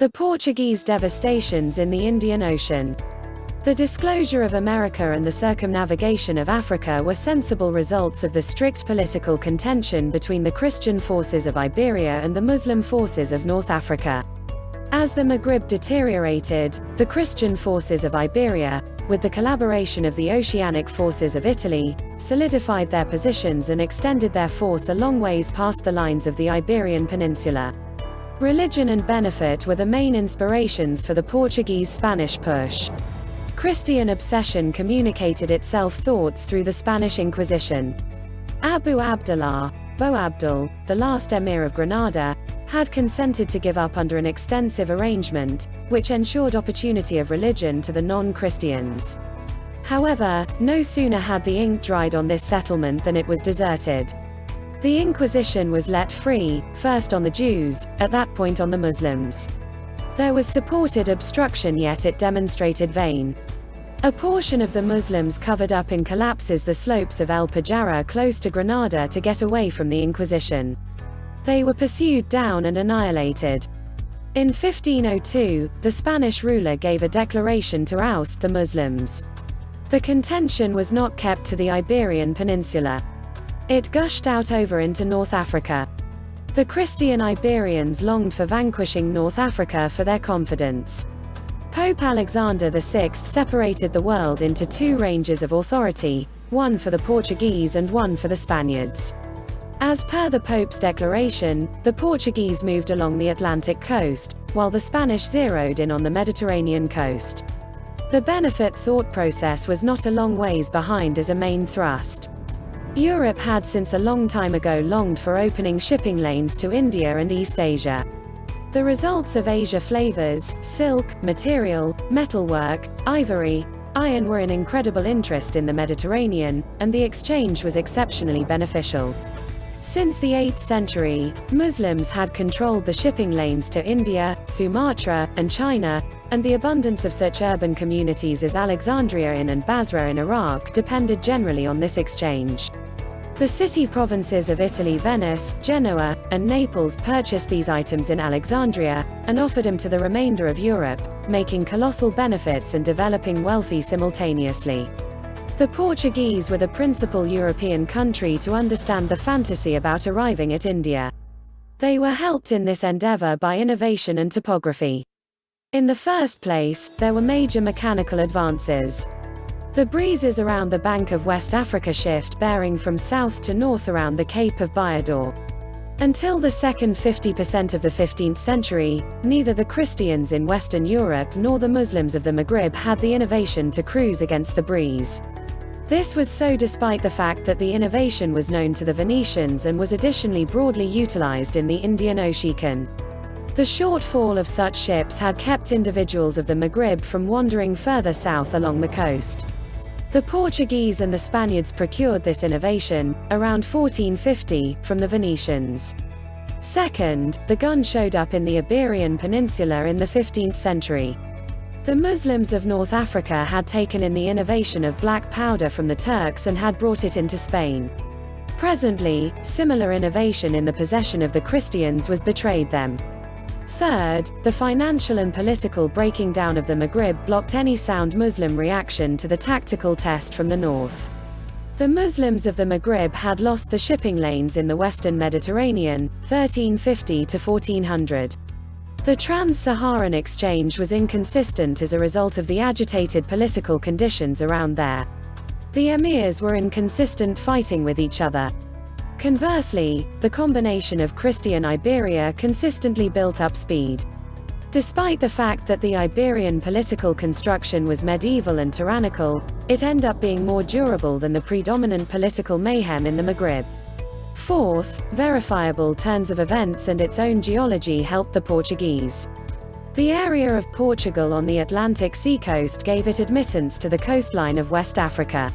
The Portuguese Devastations in the Indian Ocean. The disclosure of America and the circumnavigation of Africa were sensible results of the strict political contention between the Christian forces of Iberia and the Muslim forces of North Africa. As the Maghreb deteriorated, the Christian forces of Iberia, with the collaboration of the oceanic forces of Italy, solidified their positions and extended their force a long ways past the lines of the Iberian Peninsula. Religion and benefit were the main inspirations for the Portuguese-Spanish push. Christian obsession communicated itself thoughts through the Spanish Inquisition. Abu Abdullah, Boabdil, the last emir of Granada, had consented to give up under an extensive arrangement, which ensured opportunity of religion to the non-Christians. However, no sooner had the ink dried on this settlement than it was deserted. The Inquisition was let free, first on the Jews, at that point on the Muslims. There was supported obstruction, yet it demonstrated vain. A portion of the Muslims covered up in collapses the slopes of El Pajara close to Granada to get away from the Inquisition. They were pursued down and annihilated. In 1502, the Spanish ruler gave a declaration to oust the Muslims. The contention was not kept to the Iberian Peninsula. It gushed out over into North Africa. The Christian Iberians longed for vanquishing North Africa for their confidence. Pope Alexander VI separated the world into two ranges of authority, one for the Portuguese and one for the Spaniards. As per the Pope's declaration, the Portuguese moved along the Atlantic coast, while the Spanish zeroed in on the Mediterranean coast. The benefit thought process was not a long ways behind as a main thrust. Europe had since a long time ago longed for opening shipping lanes to India and East Asia. The results of Asia flavors, silk, material, metalwork, ivory, iron were in incredible interest in the Mediterranean, and the exchange was exceptionally beneficial. Since the 8th century, Muslims had controlled the shipping lanes to India, Sumatra, and China, and the abundance of such urban communities as Alexandria and Basra in Iraq depended generally on this exchange. The city provinces of Italy, Venice, Genoa, and Naples purchased these items in Alexandria, and offered them to the remainder of Europe, making colossal benefits and developing wealthy simultaneously. The Portuguese were the principal European country to understand the fantasy about arriving at India. They were helped in this endeavor by innovation and topography. In the first place, there were major mechanical advances. The breezes around the bank of West Africa shift bearing from south to north around the Cape of Biador. Until the second 50% of the 15th century, neither the Christians in Western Europe nor the Muslims of the Maghreb had the innovation to cruise against the breeze. This was so despite the fact that the innovation was known to the Venetians and was additionally broadly utilized in the Indian Ocean. The shortfall of such ships had kept individuals of the Maghreb from wandering further south along the coast. The Portuguese and the Spaniards procured this innovation, around 1450, from the Venetians. Second, the gun showed up in the Iberian Peninsula in the 15th century. The Muslims of North Africa had taken in the innovation of black powder from the Turks and had brought it into Spain. Presently, similar innovation in the possession of the Christians was betrayed them. Third, the financial and political breaking down of the Maghreb blocked any sound Muslim reaction to the tactical test from the north. The Muslims of the Maghreb had lost the shipping lanes in the western Mediterranean, 1350 to 1400. The trans-Saharan exchange was inconsistent as a result of the agitated political conditions around there. The emirs were in consistent fighting with each other. Conversely, the combination of Christian Iberia consistently built up speed. Despite the fact that the Iberian political construction was medieval and tyrannical, it ended up being more durable than the predominant political mayhem in the Maghreb. Fourth, verifiable turns of events and its own geology helped the Portuguese. The area of Portugal on the Atlantic seacoast gave it admittance to the coastline of West Africa.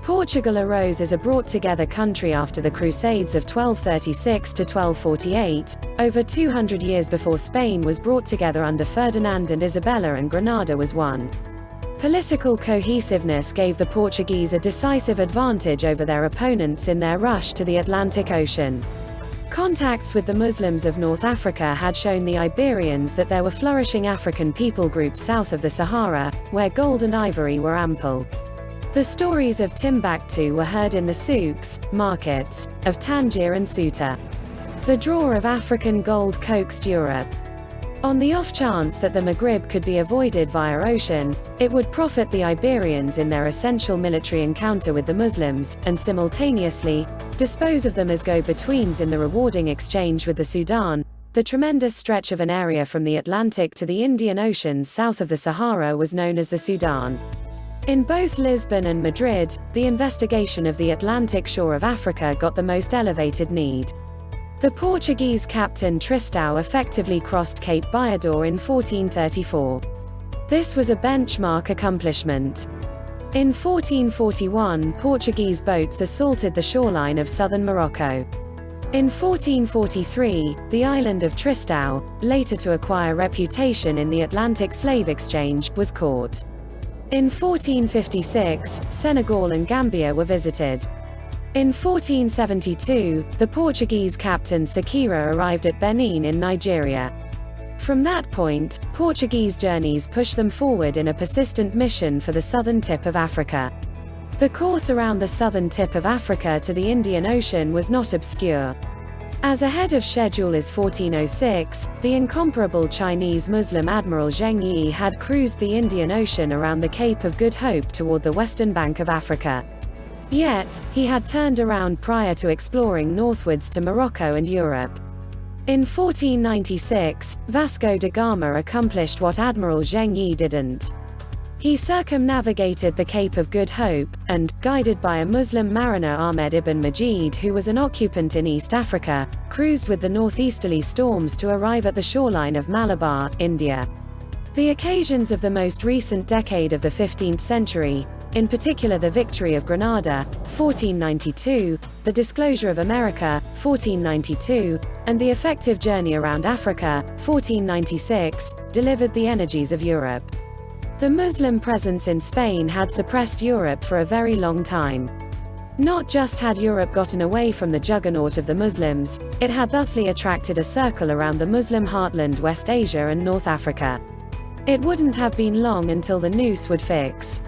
Portugal arose as a brought-together country after the Crusades of 1236 to 1248, over 200 years before Spain was brought together under Ferdinand and Isabella and Granada was won. Political cohesiveness gave the Portuguese a decisive advantage over their opponents in their rush to the Atlantic Ocean. Contacts with the Muslims of North Africa had shown the Iberians that there were flourishing African people groups south of the Sahara, where gold and ivory were ample. The stories of Timbuktu were heard in the souks, markets, of Tangier and Ceuta. The draw of African gold coaxed Europe. On the off chance that the Maghreb could be avoided via ocean, it would profit the Iberians in their essential military encounter with the Muslims, and simultaneously, dispose of them as go-betweens in the rewarding exchange with the Sudan. The tremendous stretch of an area from the Atlantic to the Indian Ocean south of the Sahara was known as the Sudan. In both Lisbon and Madrid, the investigation of the Atlantic shore of Africa got the most elevated need. The Portuguese captain Tristão effectively crossed Cape Baiador in 1434. This was a benchmark accomplishment. In 1441, Portuguese boats assaulted the shoreline of southern Morocco. In 1443, the island of Tristão, later to acquire reputation in the Atlantic slave exchange, was caught. In 1456, Senegal and Gambia were visited. In 1472, the Portuguese captain Sequeira arrived at Benin in Nigeria. From that point, Portuguese journeys pushed them forward in a persistent mission for the southern tip of Africa. The course around the southern tip of Africa to the Indian Ocean was not obscure. As ahead of schedule as 1406, the incomparable Chinese Muslim admiral Zheng Yi had cruised the Indian Ocean around the Cape of Good Hope toward the western bank of Africa. Yet, he had turned around prior to exploring northwards to Morocco and Europe. In 1496, Vasco da Gama accomplished what Admiral Zheng Yi didn't. He circumnavigated the Cape of Good Hope, and, guided by a Muslim mariner Ahmed ibn Majid who was an occupant in East Africa, cruised with the northeasterly storms to arrive at the shoreline of Malabar, India. The occasions of the most recent decade of the 15th century, in particular the victory of Granada, 1492, the disclosure of America, 1492, and the effective journey around Africa, 1496, delivered the energies of Europe. The Muslim presence in Spain had suppressed Europe for a very long time. Not just had Europe gotten away from the juggernaut of the Muslims, it had thusly attracted a circle around the Muslim heartland West Asia and North Africa. It wouldn't have been long until the noose would fix.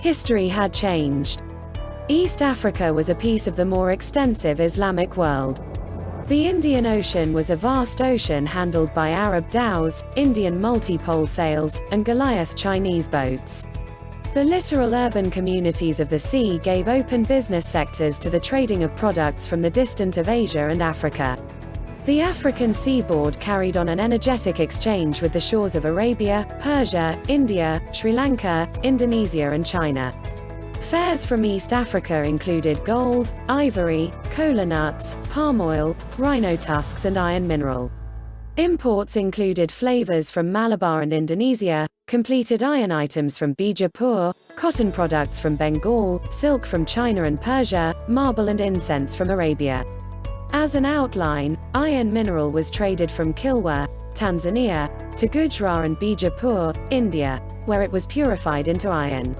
History had changed. East Africa was a piece of the more extensive Islamic world. The Indian Ocean was a vast ocean handled by Arab dhows, Indian multi-pole sails, and Goliath Chinese boats. The littoral urban communities of the sea gave open business sectors to the trading of products from the distant of Asia and Africa. The African seaboard carried on an energetic exchange with the shores of Arabia, Persia, India, Sri Lanka, Indonesia and China. Fares from East Africa included gold, ivory, cola nuts, palm oil, rhino tusks and iron mineral. Imports included flavors from Malabar and Indonesia, completed iron items from Bijapur, cotton products from Bengal, silk from China and Persia, marble and incense from Arabia. As an outline, iron mineral was traded from Kilwa, Tanzania, to Gujarat and Bijapur, India, where it was purified into iron.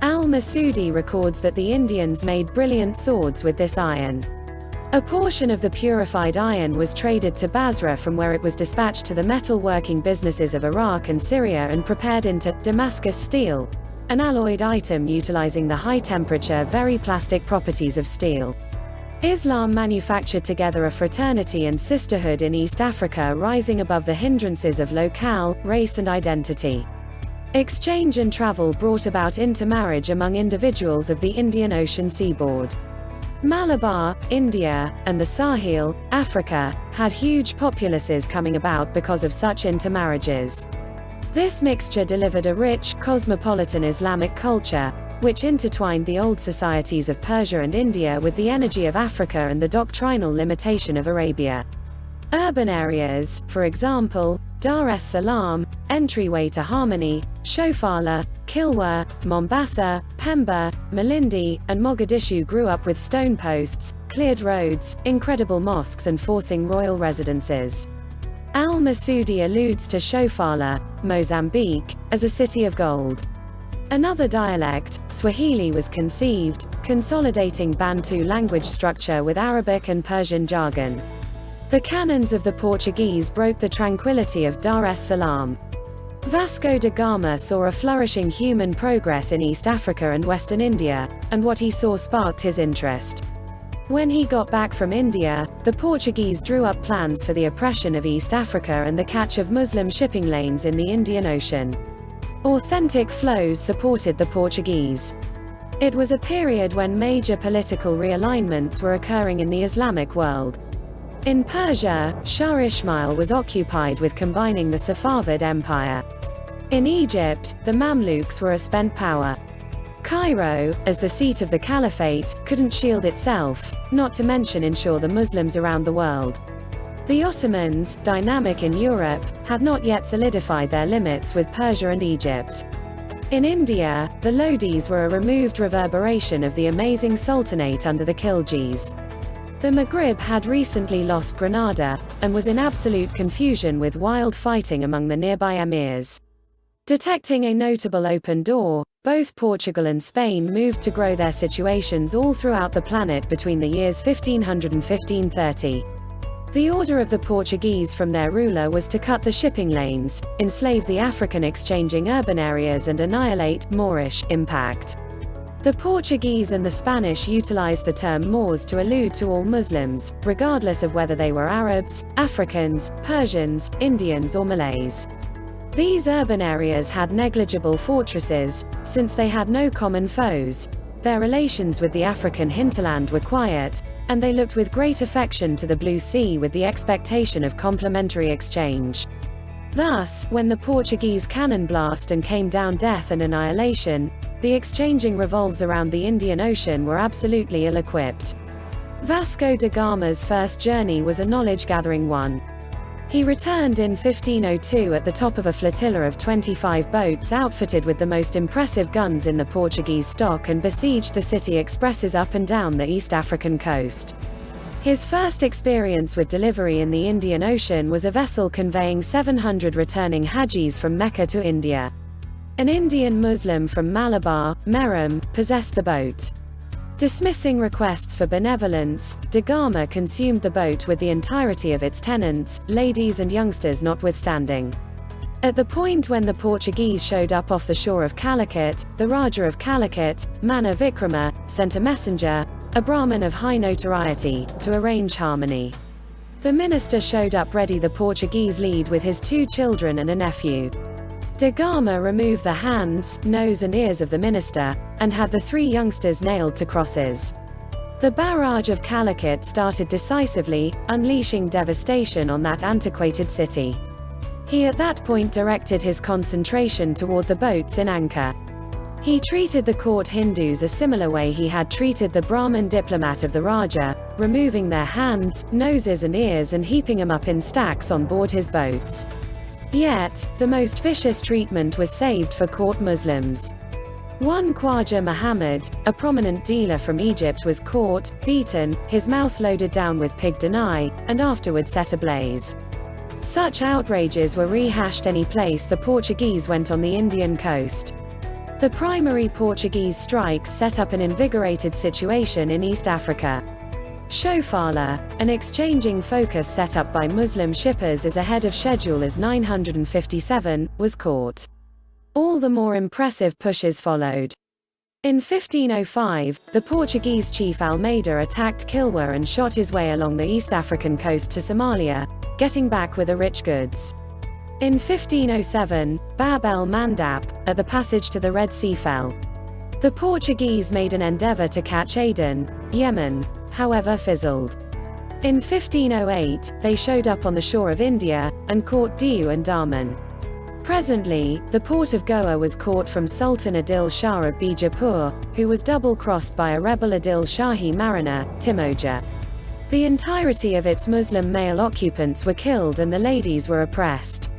Al-Masudi records that the Indians made brilliant swords with this iron. A portion of the purified iron was traded to Basra, from where it was dispatched to the metalworking businesses of Iraq and Syria and prepared into Damascus steel, an alloyed item utilizing the high-temperature, very plastic properties of steel. Islam manufactured together a fraternity and sisterhood in East Africa, rising above the hindrances of locale, race and identity. Exchange and travel brought about intermarriage among individuals of the Indian Ocean seaboard. Malabar, India, and the Sahel, Africa, had huge populaces coming about because of such intermarriages. This mixture delivered a rich, cosmopolitan Islamic culture, which intertwined the old societies of Persia and India with the energy of Africa and the doctrinal limitation of Arabia. Urban areas, for example, Dar es Salaam, entryway to Harmony, Shofala, Kilwa, Mombasa, Pemba, Malindi, and Mogadishu grew up with stone posts, cleared roads, incredible mosques and forcing royal residences. Al-Masudi alludes to Shofala, Mozambique, as a city of gold. Another dialect, Swahili, was conceived, consolidating Bantu language structure with Arabic and Persian jargon. The cannons of the Portuguese broke the tranquility of Dar es Salaam. Vasco da Gama saw a flourishing human progress in East Africa and Western India, and what he saw sparked his interest. When he got back from India, the Portuguese drew up plans for the oppression of East Africa and the catch of Muslim shipping lanes in the Indian Ocean. Authentic flows supported the Portuguese. It was a period when major political realignments were occurring in the Islamic world. In Persia, Shah Ismail was occupied with combining the Safavid Empire. In Egypt, the Mamluks were a spent power. Cairo, as the seat of the caliphate, couldn't shield itself, not to mention ensure the Muslims around the world. The Ottomans, dynamic in Europe, had not yet solidified their limits with Persia and Egypt. In India, the Lodis were a removed reverberation of the amazing sultanate under the Khiljis. The Maghrib had recently lost Granada, and was in absolute confusion with wild fighting among the nearby emirs. Detecting a notable open door, both Portugal and Spain moved to grow their situations all throughout the planet between the years 1500 and 1530. The order of the Portuguese from their ruler was to cut the shipping lanes, enslave the African exchanging urban areas and annihilate Moorish impact. The Portuguese and the Spanish utilized the term Moors to allude to all Muslims, regardless of whether they were Arabs, Africans, Persians, Indians or Malays. These urban areas had negligible fortresses, since they had no common foes. Their relations with the African hinterland were quiet, and they looked with great affection to the Blue Sea with the expectation of complementary exchange. Thus, when the Portuguese cannon blast and came down death and annihilation, the exchanging revolves around the Indian Ocean were absolutely ill-equipped. Vasco da Gama's first journey was a knowledge-gathering one. He returned in 1502 at the top of a flotilla of 25 boats outfitted with the most impressive guns in the Portuguese stock and besieged the city expresses up and down the East African coast. His first experience with delivery in the Indian Ocean was a vessel conveying 700 returning Hajis from Mecca to India. An Indian Muslim from Malabar, Meram, possessed the boat. Dismissing requests for benevolence, da Gama consumed the boat with the entirety of its tenants, ladies and youngsters notwithstanding. At the point when the Portuguese showed up off the shore of Calicut, the Raja of Calicut, Mana Vikrama, sent a messenger, a Brahmin of high notoriety, to arrange harmony. The minister showed up ready. The Portuguese lead with his 2 children and a nephew. Da Gama removed the hands, nose and ears of the minister, and had the 3 youngsters nailed to crosses. The barrage of Calicut started decisively, unleashing devastation on that antiquated city. He at that point directed his concentration toward the boats in anchor. He treated the court Hindus a similar way he had treated the Brahmin diplomat of the Raja, removing their hands, noses and ears and heaping them up in stacks on board his boats. Yet, the most vicious treatment was saved for court Muslims. One Khwaja Muhammad, a prominent dealer from Egypt, was caught, beaten, his mouth loaded down with pig denai, and afterward set ablaze. Such outrages were rehashed any place the Portuguese went on the Indian coast. The primary Portuguese strikes set up an invigorated situation in East Africa. Shofala, an exchanging focus set up by Muslim shippers as ahead of schedule as 957, was caught. All the more impressive pushes followed. In 1505, the Portuguese chief Almeida attacked Kilwa and shot his way along the East African coast to Somalia, getting back with the rich goods. In 1507, Bab el-Mandab, at the passage to the Red Sea fell. The Portuguese made an endeavor to catch Aden, Yemen, however fizzled. In 1508, they showed up on the shore of India, and caught Diu and Daman. Presently, the port of Goa was caught from Sultan Adil Shah of Bijapur, who was double-crossed by a rebel Adil Shahi mariner, Timoja. The entirety of its Muslim male occupants were killed and the ladies were oppressed.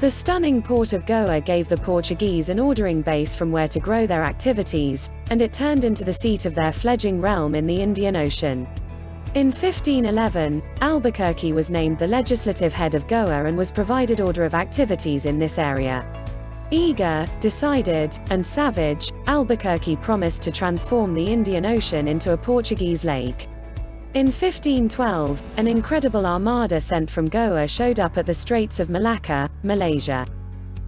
The stunning port of Goa gave the Portuguese an ordering base from where to grow their activities, and it turned into the seat of their fledgling realm in the Indian Ocean. In 1511, Albuquerque was named the legislative head of Goa and was provided order of activities in this area. Eager, decided, and savage, Albuquerque promised to transform the Indian Ocean into a Portuguese lake. In 1512, an incredible armada sent from Goa showed up at the Straits of Malacca, Malaysia.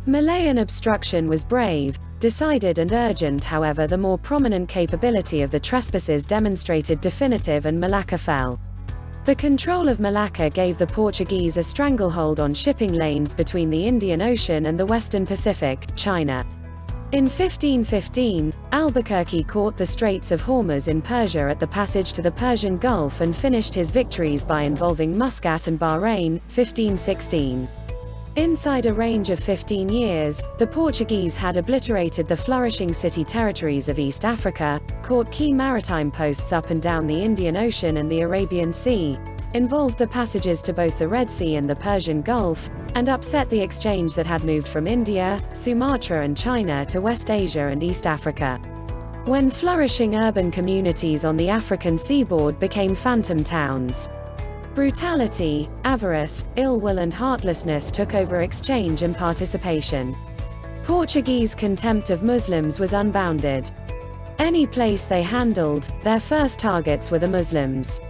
Malayan obstruction was brave, decided and urgent. However, the more prominent capability of the trespassers demonstrated definitive, and Malacca fell. The control of Malacca gave the Portuguese a stranglehold on shipping lanes between the Indian Ocean and the Western Pacific, China. In 1515, Albuquerque caught the Straits of Hormuz in Persia at the passage to the Persian Gulf and finished his victories by involving Muscat and Bahrain, 1516. Inside a range of 15 years, the Portuguese had obliterated the flourishing city territories of East Africa, caught key maritime posts up and down the Indian Ocean and the Arabian Sea, involved the passages to both the Red Sea and the Persian Gulf, and upset the exchange that had moved from India, Sumatra and China to West Asia and East Africa. When flourishing urban communities on the African seaboard became phantom towns, brutality, avarice, ill will and heartlessness took over exchange and participation. Portuguese contempt of Muslims was unbounded. Any place they handled, their first targets were the Muslims.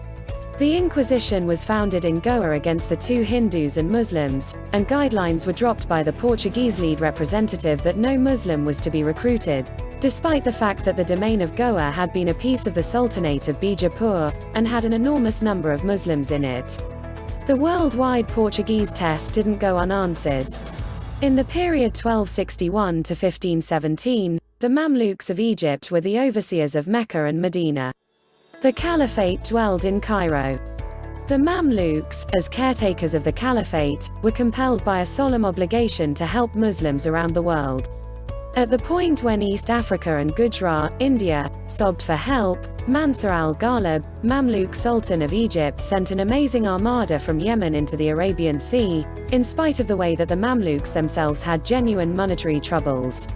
The Inquisition was founded in Goa against the two Hindus and Muslims, and guidelines were dropped by the Portuguese lead representative that no Muslim was to be recruited, despite the fact that the domain of Goa had been a piece of the Sultanate of Bijapur, and had an enormous number of Muslims in it. The worldwide Portuguese test didn't go unanswered. In the period 1261 to 1517, the Mamluks of Egypt were the overseers of Mecca and Medina. The Caliphate dwelled in Cairo. The Mamluks, as caretakers of the Caliphate, were compelled by a solemn obligation to help Muslims around the world. At the point when East Africa and Gujarat, India, sobbed for help, Mansur al-Ghalib, Mamluk Sultan of Egypt, sent an amazing armada from Yemen into the Arabian Sea, in spite of the way that the Mamluks themselves had genuine monetary troubles.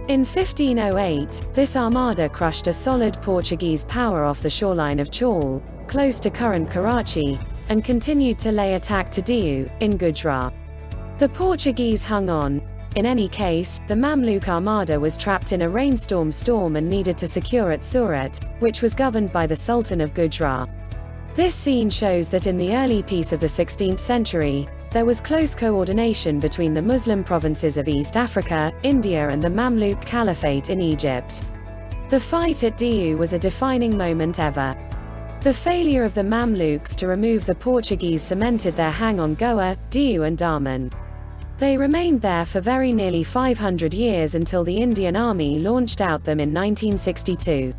In 1508, this armada crushed a solid Portuguese power off the shoreline of Chaul, close to current Karachi, and continued to lay attack to Diu, in Gujarat. The Portuguese hung on. In any case, the Mamluk armada was trapped in a rainstorm storm and needed to secure at Surat, which was governed by the Sultan of Gujarat. This scene shows that in the early peace of the 16th century, there was close coordination between the Muslim provinces of East Africa, India and the Mamluk Caliphate in Egypt. The fight at Diu was a defining moment ever. The failure of the Mamluks to remove the Portuguese cemented their hang on Goa, Diu and Daman. They remained there for very nearly 500 years until the Indian Army launched out them in 1962.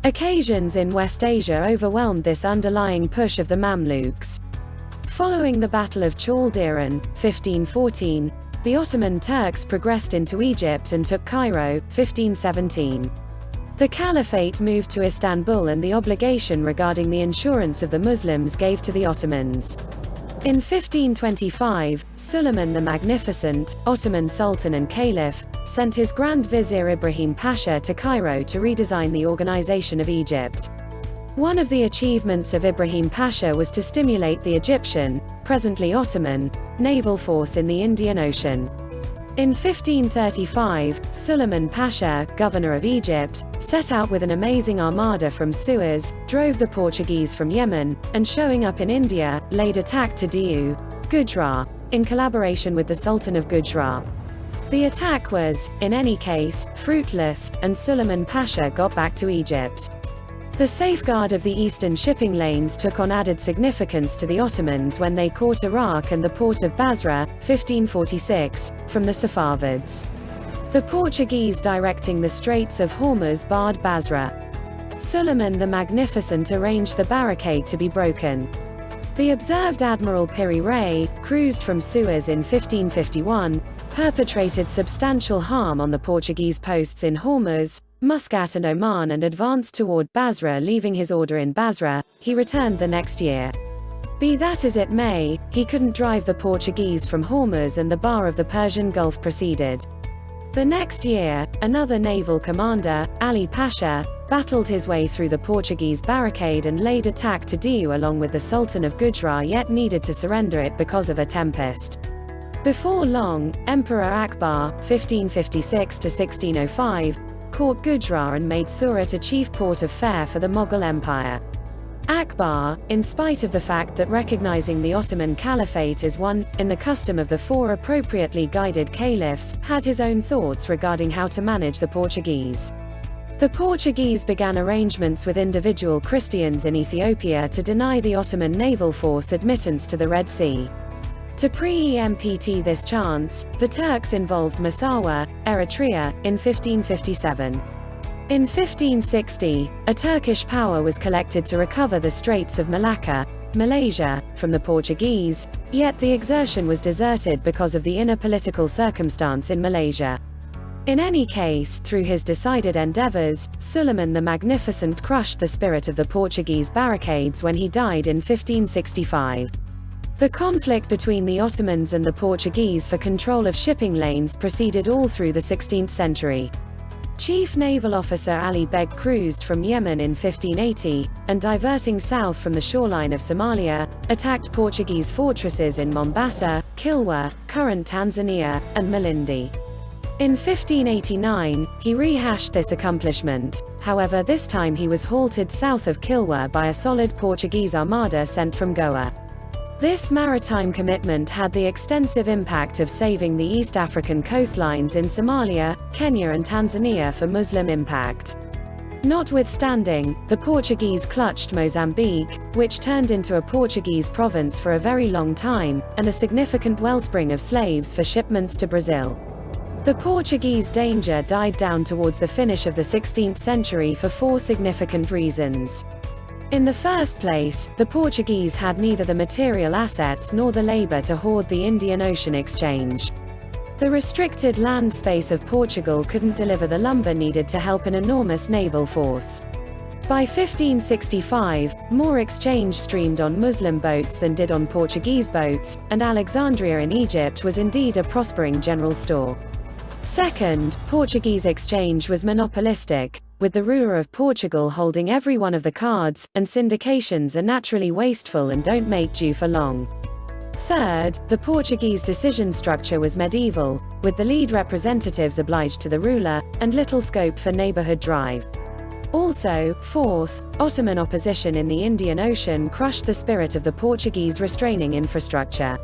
Occasions in West Asia overwhelmed this underlying push of the Mamluks. Following the Battle of Chaldiran, 1514, the Ottoman Turks progressed into Egypt and took Cairo, 1517. The Caliphate moved to Istanbul and the obligation regarding the insurance of the Muslims gave to the Ottomans. In 1525, Suleiman the Magnificent, Ottoman Sultan and Caliph, sent his Grand Vizier Ibrahim Pasha to Cairo to redesign the organization of Egypt. One of the achievements of Ibrahim Pasha was to stimulate the Egyptian, presently Ottoman, naval force in the Indian Ocean. In 1535, Suleiman Pasha, governor of Egypt, set out with an amazing armada from Suez, drove the Portuguese from Yemen, and showing up in India, laid attack to Diu, Gujarat, in collaboration with the Sultan of Gujarat. The attack was, in any case, fruitless, and Suleiman Pasha got back to Egypt. The safeguard of the eastern shipping lanes took on added significance to the Ottomans when they caught Iraq and the port of Basra, 1546, from the Safavids. The Portuguese directing the Straits of Hormuz barred Basra. Suleiman the Magnificent arranged the barricade to be broken. The observed Admiral Piri Reis, cruised from Suez in 1551, perpetrated substantial harm on the Portuguese posts in Hormuz, Muscat and Oman and advanced toward Basra, leaving his order in Basra. He returned the next year. Be that as it may, he couldn't drive the Portuguese from Hormuz and the bar of the Persian Gulf proceeded. The next year, another naval commander, Ali Pasha, battled his way through the Portuguese barricade and laid attack to Diu along with the Sultan of Gujarat, yet needed to surrender it because of a tempest. Before long, Emperor Akbar, 1556 to 1605, caught Gujarat and made Surat a chief port of fare for the Mughal Empire. Akbar, in spite of the fact that recognizing the Ottoman Caliphate as one, in the custom of the four appropriately guided caliphs, had his own thoughts regarding how to manage the Portuguese. The Portuguese began arrangements with individual Christians in Ethiopia to deny the Ottoman naval force admittance to the Red Sea. To preempt this chance, the Turks involved Massawa, Eritrea, in 1557. In 1560, a Turkish power was collected to recover the Straits of Malacca, Malaysia, from the Portuguese, yet the exertion was deserted because of the inner political circumstance in Malaysia. In any case, through his decided endeavors, Suleiman the Magnificent crushed the spirit of the Portuguese barricades when he died in 1565. The conflict between the Ottomans and the Portuguese for control of shipping lanes proceeded all through the 16th century. Chief Naval Officer Ali Beg cruised from Yemen in 1580, and diverting south from the shoreline of Somalia, attacked Portuguese fortresses in Mombasa, Kilwa, current Tanzania, and Malindi. In 1589, he rehashed this accomplishment, however this time he was halted south of Kilwa by a solid Portuguese armada sent from Goa. This maritime commitment had the extensive impact of saving the East African coastlines in Somalia, Kenya and Tanzania for Muslim impact. Notwithstanding, the Portuguese clutched Mozambique, which turned into a Portuguese province for a very long time, and a significant wellspring of slaves for shipments to Brazil. The Portuguese danger died down towards the finish of the 16th century for four significant reasons. In the first place, the Portuguese had neither the material assets nor the labor to hoard the Indian Ocean exchange. The restricted land space of Portugal couldn't deliver the lumber needed to help an enormous naval force. By 1565, more exchange streamed on Muslim boats than did on Portuguese boats, and Alexandria in Egypt was indeed a prospering general store. Second, Portuguese exchange was monopolistic, with the ruler of Portugal holding every one of the cards, and syndications are naturally wasteful and don't make do for long. Third, the Portuguese decision structure was medieval, with the lead representatives obliged to the ruler, and little scope for neighborhood drive. Also, fourth, Ottoman opposition in the Indian Ocean crushed the spirit of the Portuguese restraining infrastructure.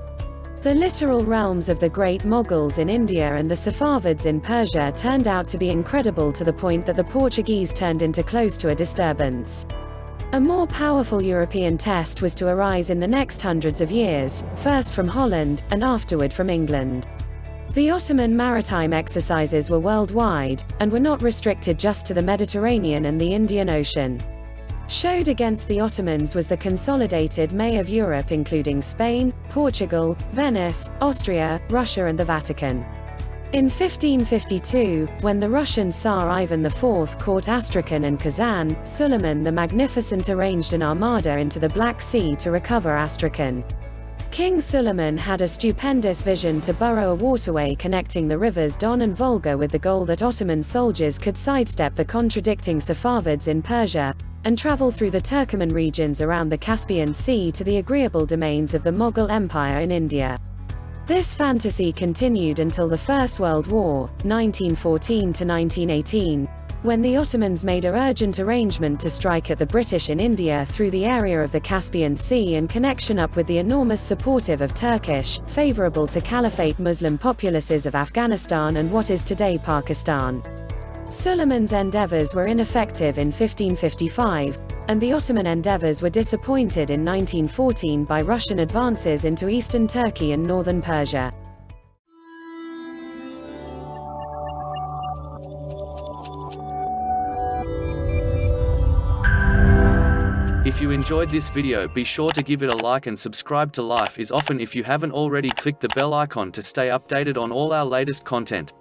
The littoral realms of the Great Moguls in India and the Safavids in Persia turned out to be incredible to the point that the Portuguese turned into close to a disturbance. A more powerful European test was to arise in the next hundreds of years, first from Holland, and afterward from England. The Ottoman maritime exercises were worldwide, and were not restricted just to the Mediterranean and the Indian Ocean. Showed against the Ottomans was the consolidated May of Europe including Spain, Portugal, Venice, Austria, Russia and the Vatican. In 1552, when the Russian Tsar Ivan IV caught Astrakhan and Kazan, Suleiman the Magnificent arranged an armada into the Black Sea to recover Astrakhan. King Suleiman had a stupendous vision to burrow a waterway connecting the rivers Don and Volga with the goal that Ottoman soldiers could sidestep the contradicting Safavids in Persia, and travel through the Turkoman regions around the Caspian Sea to the agreeable domains of the Mughal Empire in India. This fantasy continued until the First World War, 1914 to 1918, when the Ottomans made an urgent arrangement to strike at the British in India through the area of the Caspian Sea in connection up with the enormous supportive of Turkish, favorable to Caliphate Muslim populaces of Afghanistan and what is today Pakistan. Suleiman's endeavors were ineffective in 1555, and the Ottoman endeavors were disappointed in 1914 by Russian advances into eastern Turkey and northern Persia. If you enjoyed this video, be sure to give it a like and subscribe to Life is Often if you haven't already. Click the bell icon to stay updated on all our latest content.